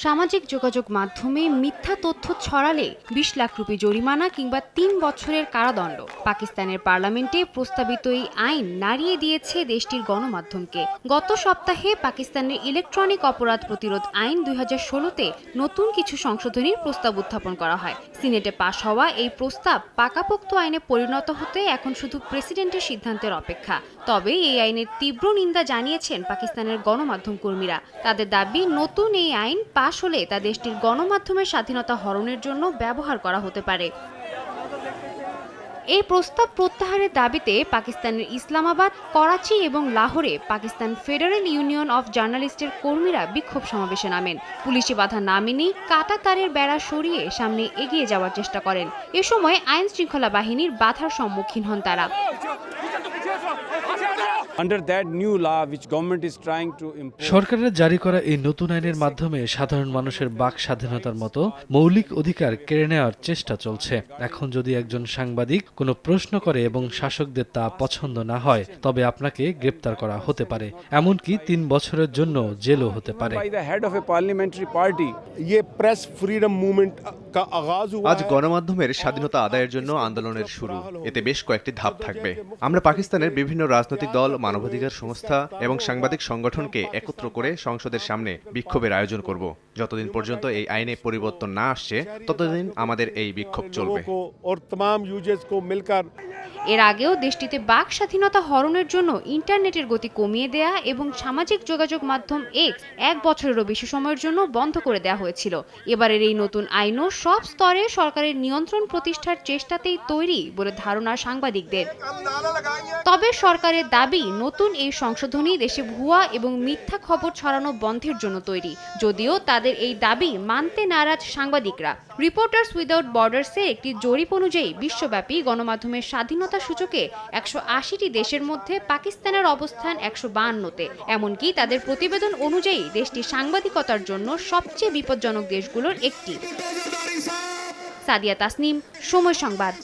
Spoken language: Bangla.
সামাজিক যোগাযোগ মাধ্যমে মিথ্যা তথ্য ছড়ালে ২০ লাখ রুপি জরিমানা কিংবা ৩ বছরের কারাদণ্ড। পাকিস্তানের পার্লামেন্টে প্রস্তাবিত এই আইন নাড়িয়ে দিয়েছে দেশটির গণমাধ্যমকে। গত সপ্তাহে পাকিস্তানের ইলেকট্রনিক অপরাধ প্রতিরোধ আইন ২০১৬-তে নতুন কিছু সংশোধনীর প্রস্তাব উত্থাপন করা হয়। সিনেটে পাশ হওয়া এই প্রস্তাব পাকাপোক্ত আইনে পরিণত হতে এখন শুধু প্রেসিডেন্টের সিদ্ধান্তের অপেক্ষা। তবে এই আইনের তীব্র নিন্দা জানিয়েছেন পাকিস্তানের গণমাধ্যম কর্মীরা। তাদের দাবি, নতুন এই আইন পাশ হলে তা দেশটির গণমাধ্যমের স্বাধীনতা হরণের জন্য ব্যবহার করা হতে পারে। এই প্রস্তাব প্রত্যাহারের দাবিতে পাকিস্তানের ইসলামাবাদ, করাচি এবং লাহোরে পাকিস্তান ফেডারেল ইউনিয়ন অফ জার্নালিস্টের কর্মীরা বিক্ষোভ সমাবেশে নামেন। পুলিশি বাধা না মেনেই কাঁটা তারের বেড়া সরিয়ে সামনে এগিয়ে যাওয়ার চেষ্টা করেন। এ সময় আইন শৃঙ্খলা বাহিনীর বাধার সম্মুখীন হন তারা। সরকারের জারি করা এই নতুন আইনের মাধ্যমে সাধারণ মানুষের বাক স্বাধীনতার মতো মৌলিক অধিকার কেড়ে নেওয়ার চেষ্টা চলছে। এখন যদি একজন সাংবাদিক কোনো প্রশ্ন করে এবং শাসকদের তা পছন্দ না হয়, তবে আপনাকে গ্রেপ্তার করা হতে পারে, এমনকি ৩ বছরের জন্য জেলও হতে পারে। আজ গণমাধ্যমের স্বাধীনতা আদায়ের জন্য আন্দোলনের শুরু। এতে বেশ কয়েকটি ধাপ থাকবে। আমরা পাকিস্তানের বিভিন্ন রাজনৈতিক দল, মানবাধিকার সংস্থা এবং সাংবাদিক সংগঠনকে একত্র করে সংসদের সামনে বিক্ষোভের আয়োজন করব। যতদিন পর্যন্ত এই আইনে পরিবর্তন না আসছে, ততদিন আমাদের এই বিক্ষোভ চলবে। এর আগেও দেশটিতে বাক স্বাধীনতা হরণের জন্য ইন্টারনেটের গতি কমিয়ে দেয়া এবং সামাজিক যোগাযোগ মাধ্যম এক্স ১ বছরেরও বেশি সময়ের জন্য বন্ধ করে দেওয়া হয়েছিল। এবারের এই নতুন আইনও সব স্তরে সরকারের নিয়ন্ত্রণ প্রতিষ্ঠার চেষ্টাতেই তৈরি বলে ধারণা সাংবাদিকদের। তবে সরকারের দাবি, নতুন এই সংশোধনী দেশে ভুয়া এবং মিথ্যা খবর ছড়ানো বন্ধের জন্য তৈরি। যদিও তাদের এই দাবি মানতে নারাজ সাংবাদিকরা। রিপোর্টার্স উইদাউট বর্ডার্সের একটি জরিপ অনুযায়ী বিশ্বব্যাপী গণমাধ্যমের স্বাধীনতা সূচকে ১৮০টি দেশের মধ্যে পাকিস্তানের অবস্থান ১৫২-তে। এমনকি তাদের প্রতিবেদন অনুযায়ী দেশটি সাংবাদিকতার জন্য সবচেয়ে বিপজ্জনক দেশগুলোর একটি। সাদিয়া তাসনিম, সময় সংবাদ।